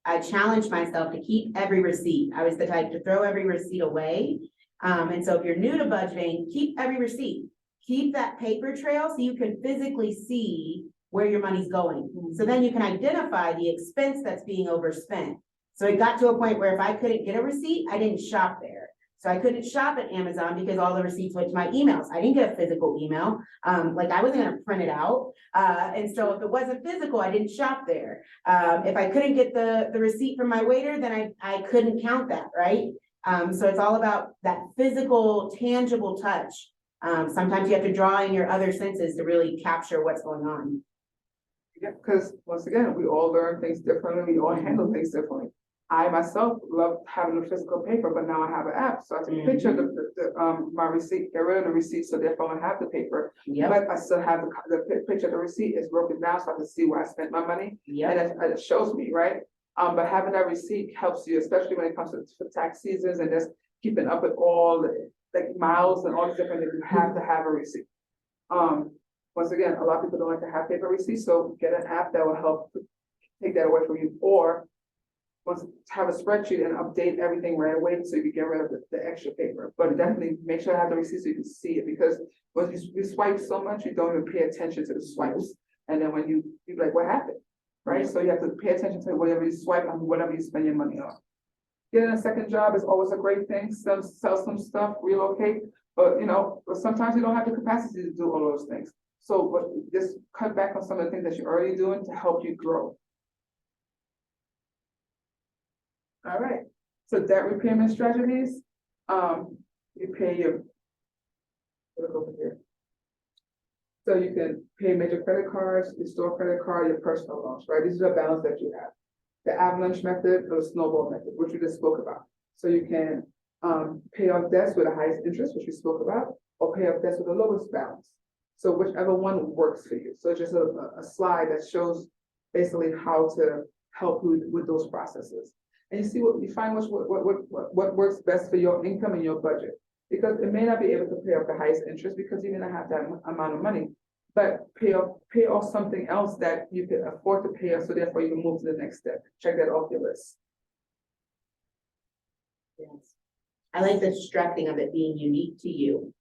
I challenged myself to keep every receipt. I was the type to throw every receipt away. And so if you're new to budgeting, keep every receipt. Keep that paper trail so you can physically see where your money's going. So then you can identify the expense that's being overspent. So it got to a point where if I couldn't get a receipt, I didn't shop there. So I couldn't shop at Amazon because all the receipts went to my emails. I didn't get a physical email. Like I wasn't gonna print it out. And so if it wasn't physical, I didn't shop there. If I couldn't get the receipt from my waiter, then I couldn't count that, right? So it's all about that physical, tangible touch. Sometimes you have to draw in your other senses to really capture what's going on. Yeah, because once again, we all learn things differently, we all handle things differently. I myself love having the physical paper, but now I have an app, so I take a picture of my receipt, get rid of the receipt, so therefore I don't have the paper. Yep, But I still have the picture of the receipt is broken down, so I can see where I spent my money, yep, and it shows me, right? But having that receipt helps you, especially when it comes to tax seasons and just keeping up with all the, like, miles and all the different things, you have to have a receipt. Once again, a lot of people don't like to have paper receipts, so get an app that will help take that away from you, or once have a spreadsheet and update everything right away so you can get rid of the extra paper. But definitely make sure I have the receipt so you can see it, because when you swipe so much, you don't even pay attention to the swipes. And then when you're like, what happened? Right? So you have to pay attention to whatever you swipe and whatever you spend your money on. Getting a second job is always a great thing. Sell some stuff, relocate, but sometimes you don't have the capacity to do all those things. So but just cut back on some of the things that you're already doing to help you grow. All right, so debt repayment strategies, you pay your, look over here. So you can pay major credit cards, your store credit card, your personal loans, right? These are the balance that you have. The avalanche method or the snowball method, which we just spoke about. So you can pay off debts with the highest interest, which we spoke about, or pay off debts with the lowest balance. So whichever one works for you. So just a slide that shows basically how to help you with those processes. And you see what you find what works best for your income and your budget. Because it may not be able to pay off the highest interest because you may not have that amount of money, but pay off something else that you can afford to pay off, so therefore you can move to the next step. Check that off your list. yes. I like the structuring of it being unique to you.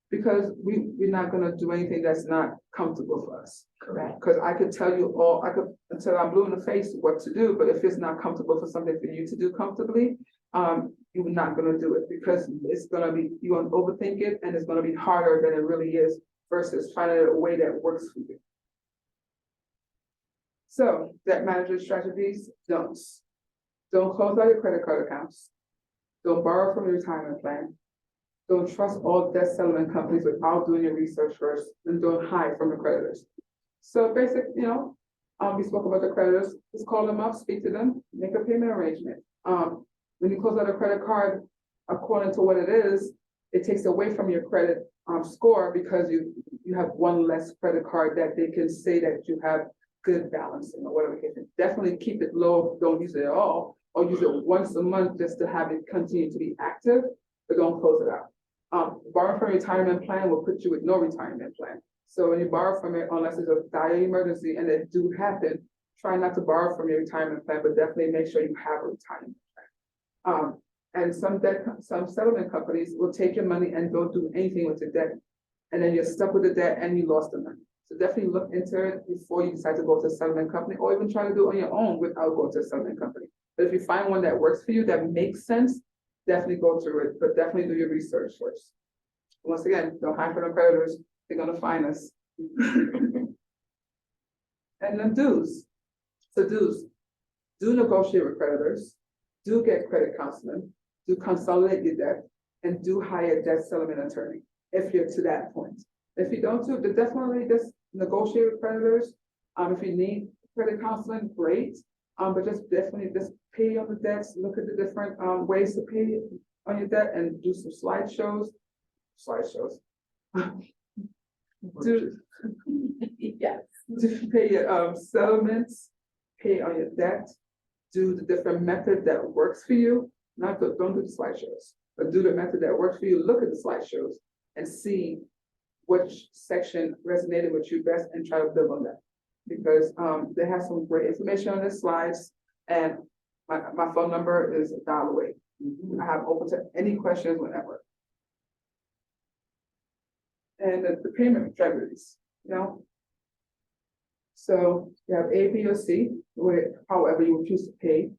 Because we're not gonna do anything that's not comfortable for us. Correct. Because I could tell you until I'm blue in the face what to do, but if it's not comfortable for something for you to do comfortably, you're not gonna do it, because it's gonna be, you're gonna overthink it, and it's gonna be harder than it really is, versus finding a way that works for you. So debt management strategies, don't close out your credit card accounts. Don't borrow from your retirement plan. Don't trust all debt settlement companies without doing your research first, and don't hide from the creditors. So basically, we spoke about the creditors. Just call them up, speak to them, make a payment arrangement. When you close out a credit card, according to what it is, it takes away from your credit score, because you have one less credit card that they can say that you have good balancing or whatever. Definitely keep it low. Don't use it at all, or use it once a month just to have it continue to be active, but don't close it out. Borrowing from a retirement plan will put you with no retirement plan. So when you borrow from it, unless it's a dire emergency, and it do happen, try not to borrow from your retirement plan, but definitely make sure you have a retirement plan. And some settlement companies will take your money and don't do anything with the debt. And then you're stuck with the debt and you lost the money. So definitely look into it before you decide to go to a settlement company, or even try to do it on your own without going to a settlement company. But if you find one that works for you, that makes sense, definitely go through it, but definitely do your research first. Once again, don't hide from the creditors, they're gonna find us. And then dues. So dues, do negotiate with creditors, do get credit counseling, do consolidate your debt, and do hire a debt settlement attorney if you're to that point. If you don't do, then definitely just negotiate with creditors. If you need credit counseling, great. But definitely pay on the debts, look at the different ways to pay on your debt, and do some slideshows. Yes. Do pay your settlements, pay on your debt, do the different method that works for you. Don't do the slideshows, but do the method that works for you. Look at the slideshows and see which section resonated with you best, and try to build on that. Because they have some great information on the slides, and my phone number is dial away. I have open to any questions whenever. And the payment strategies, So you have A, B, or C, however you would choose to pay.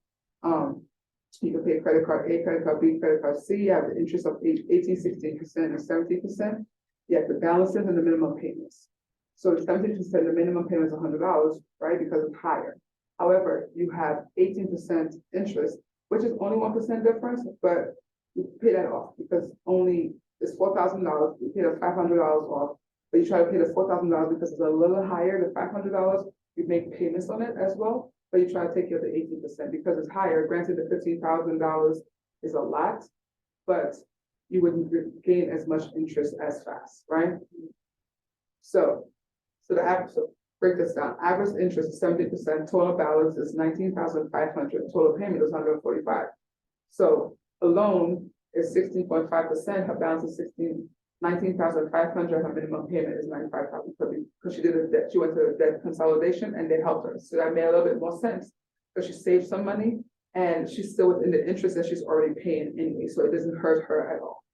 You can pay credit card A, credit card B, credit card C. You have the interest of 18, 16%, and 17%. You have the balances and the minimum payments. So 17%, the minimum payment is $100, right? Because it's higher. However, you have 18% interest, which is only 1% difference, but you pay that off because only it's $4,000. You pay the $500 off, but you try to pay the $4,000 because it's a little higher than $500. You make payments on it as well, but you try to take care of the 18% because it's higher. Granted, the $15,000 is a lot, but you wouldn't gain as much interest as fast, right? So the average, so break this down. Average interest is 70%, total balance is 19,500, total payment is 145. So a loan is 16.5%, her balance is 19,500, her minimum payment is 95,000 because she did a debt, she went to a debt consolidation and they helped her. So that made a little bit more sense because she saved some money and she's still within the interest that she's already paying anyway, so it doesn't hurt her at all.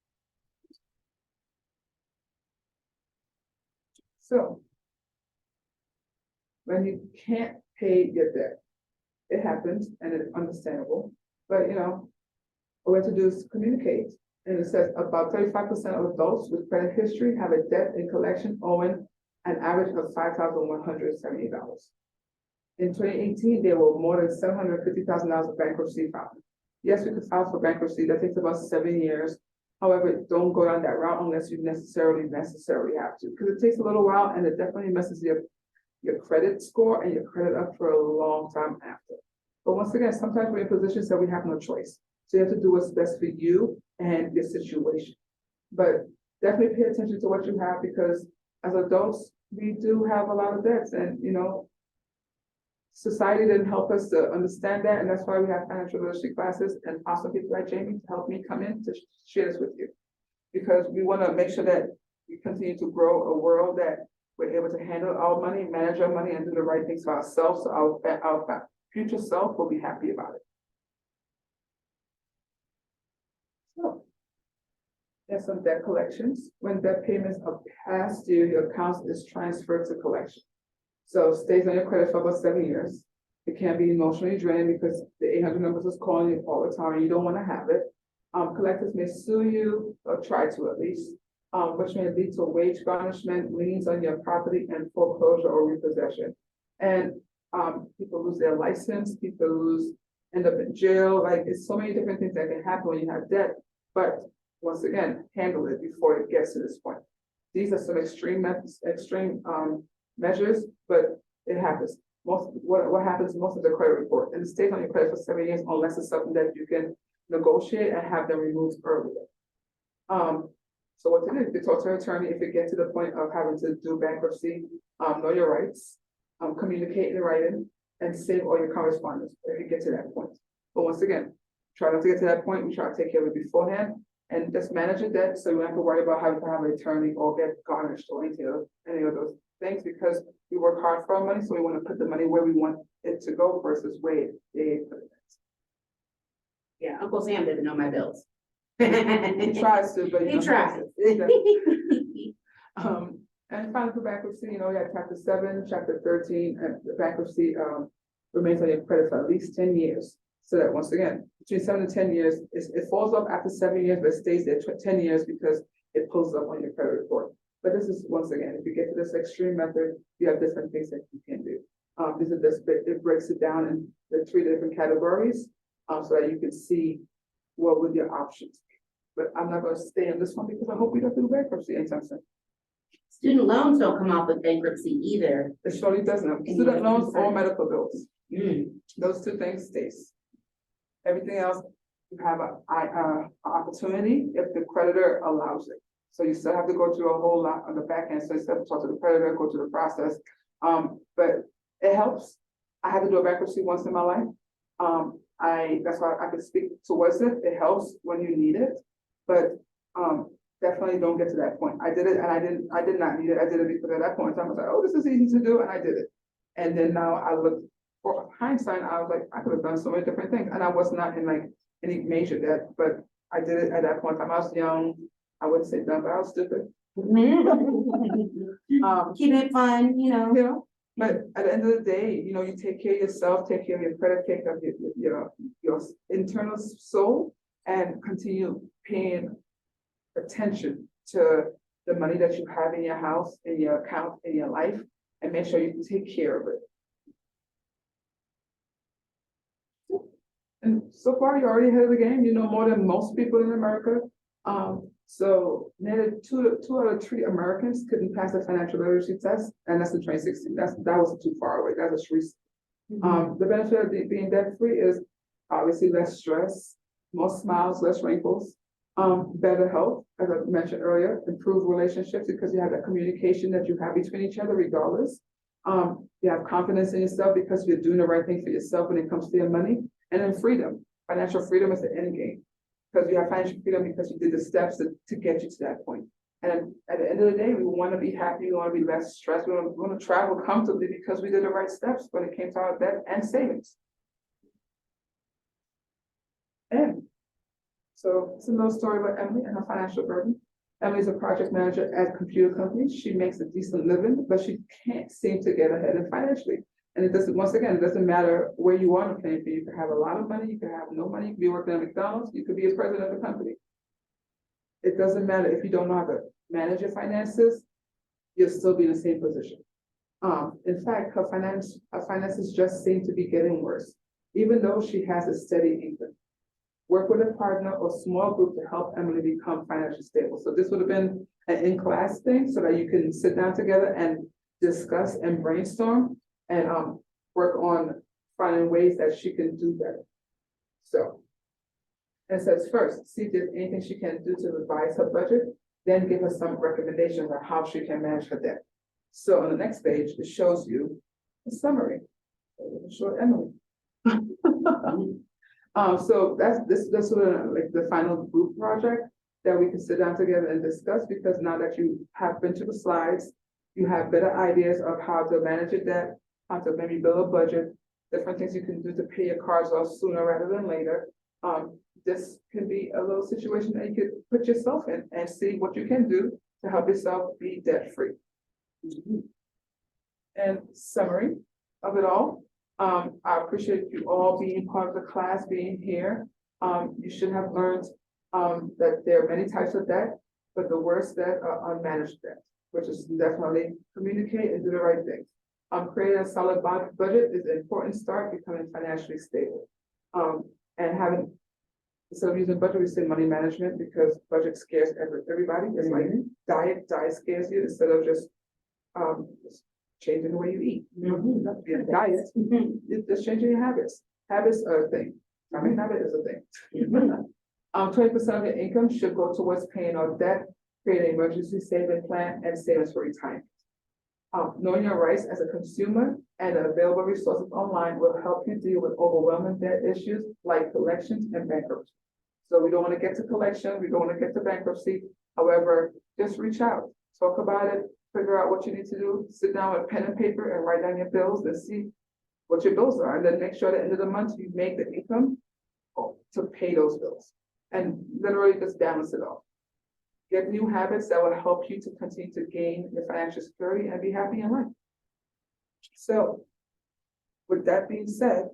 So when you can't pay your debt, it happens and it's understandable, but you know, what we have to do is communicate. And it says about 35% of adults with credit history have a debt in collection owing an average of $5,178. In 2018, there were more than $750,000 of bankruptcy filed. Yes, we could file for bankruptcy. That takes about 7 years. However, don't go down that route unless you necessarily have to, because it takes a little while and it definitely messes your credit score and your credit up for a long time after. But once again, sometimes we're in positions that we have no choice. So you have to do what's best for you and your situation. But definitely pay attention to what you have because as adults, we do have a lot of debts and, you know, society didn't help us to understand that. And that's why we have financial literacy classes and awesome people like Jamie to help me come in to share this with you. Because we want to make sure that we continue to grow a world that we're able to handle our money, manage our money, and do the right things for ourselves. So our future self will be happy about it. So, there's some debt collections. When debt payments are past due, your account is transferred to collection. So it stays on your credit for about 7 years. It can be emotionally draining because the 800 numbers is calling you all the time and you don't want to have it. Collectors may sue you or try to at least, which may lead to wage garnishment, liens on your property, and foreclosure or repossession. And people lose their license, people end up in jail. Like it's so many different things that can happen when you have debt. But once again, handle it before it gets to this point. These are some extreme measures, but it happens. What happens most of the credit report, and it stays on your credit for 7 years unless it's something that you can negotiate and have them removed earlier. So what to do? You talk to an attorney if you get to the point of having to do bankruptcy, know your rights, communicate in writing, and save all your correspondence if you get to that point. But once again, try not to get to that point. We try to take care of it beforehand and just manage your debt so you don't have to worry about having to have an attorney or get garnished or any of those things because we work hard for our money, so we want to put the money where we want it to go versus where they put it. Yeah, Uncle Sam doesn't know my bills. He tries to, but He tries. And finally for bankruptcy, you know, we have chapter 7, chapter 13, and the bankruptcy remains on your credit for at least 10 years. So that once again, between 7 and 10 years, it falls off after 7 years, but it stays there 10 years because it pulls up on your credit report. But this is, once again, if you get to this extreme method, you have different things that you can do. It breaks it down in the 3 different categories so that you can see what would your options be. But I'm not going to stay on this one because I hope we don't do bankruptcy anytime soon. Student loans don't come off with bankruptcy either. It surely doesn't. Student loans or medical bills. Mm. Those 2 things stays. Everything else, you have an opportunity if the creditor allows it. So you still have to go through a whole lot on the back end. So you still have to talk to the creditor, go through the process. But it helps. I had to do a bankruptcy once in my life. That's why I could speak towards it. It helps when you need it, but definitely don't get to that point. I did it and I did not need it. I did it because at that point in time I was like, oh, this is easy to do, and I did it. And then now I look for hindsight, I was like, I could have done so many different things. And I was not in like any major debt, but I did it at that point in time. I was young. I wouldn't say dumb, but I was stupid. Keeping it fun, you know. But at the end of the day, you know, you take care of yourself, take care of your credit, take care of your internal soul, and continue paying attention to the money that you have in your house, in your account, in your life, and make sure you take care of it. And so far, you're already ahead of the game. You know more than most people in America. So nearly two out of 3 Americans couldn't pass the financial literacy test, and that's in 2016. That wasn't too far away. That was recent. The benefit of being debt-free is obviously less stress, more smiles, less wrinkles, better health, as I mentioned earlier, improved relationships because you have that communication that you have between each other regardless. You have confidence in yourself because you're doing the right thing for yourself when it comes to your money. And then freedom. Financial freedom is the end game. Because you have financial freedom because you did the steps to get you to that point. And at the end of the day, we want to be happy, we want to be less stressed, we want to travel comfortably because we did the right steps when it came to our debt and savings. And so it's a little story about Emily and her financial burden. Emily is a project manager at a computer company. She makes a decent living, but she can't seem to get ahead financially. And it doesn't, once again, it doesn't matter where you are in the playing field. You can have a lot of money, you can have no money, you can be working at McDonald's, you could be a president of a company. It doesn't matter if you don't know how to manage your finances, you'll still be in the same position. In fact, her finances just seem to be getting worse, even though she has a steady income. Work with a partner or small group to help Emily become financially stable. So this would have been an in-class thing so that you can sit down together and discuss and brainstorm and work on finding ways that she can do better. So it says first, see if there's anything she can do to revise her budget, then give her some recommendations on how she can manage her debt. So on the next page, it shows you a summary. Short Emily. So that's sort of like the final group project that we can sit down together and discuss, because now that you have been to the slides, you have better ideas of how to manage your debt, how to maybe build a budget, different things you can do to pay your cards off sooner rather than later. This can be a little situation that you could put yourself in and see what you can do to help yourself be debt-free. And summary of it all. I appreciate you all being part of the class, being here. You should have learned that there are many types of debt, but the worst debt are unmanaged debt, which is definitely communicate and do the right things. Creating a solid budget is an important start becoming financially stable. And having, instead of using budget, we say money management, because budget scares everybody. It's like diet scares you instead of just changing the way you eat. You don't have to be a diet. It's just changing your habits. Habits are a thing. I mean, habit is a thing. 20% of your income should go towards paying off debt, create an emergency saving plan, and savings for retirement. Knowing your rights as a consumer and the available resources online will help you deal with overwhelming debt issues like collections and bankruptcy. So we don't want to get to collection, we don't want to get to bankruptcy. However, just reach out, talk about it, figure out what you need to do, sit down with pen and paper and write down your bills and see what your bills are. And then make sure at the end of the month you make the income to pay those bills. And literally just balance it all. Get new habits that will help you to continue to gain your financial security and be happy in life. So with that being said,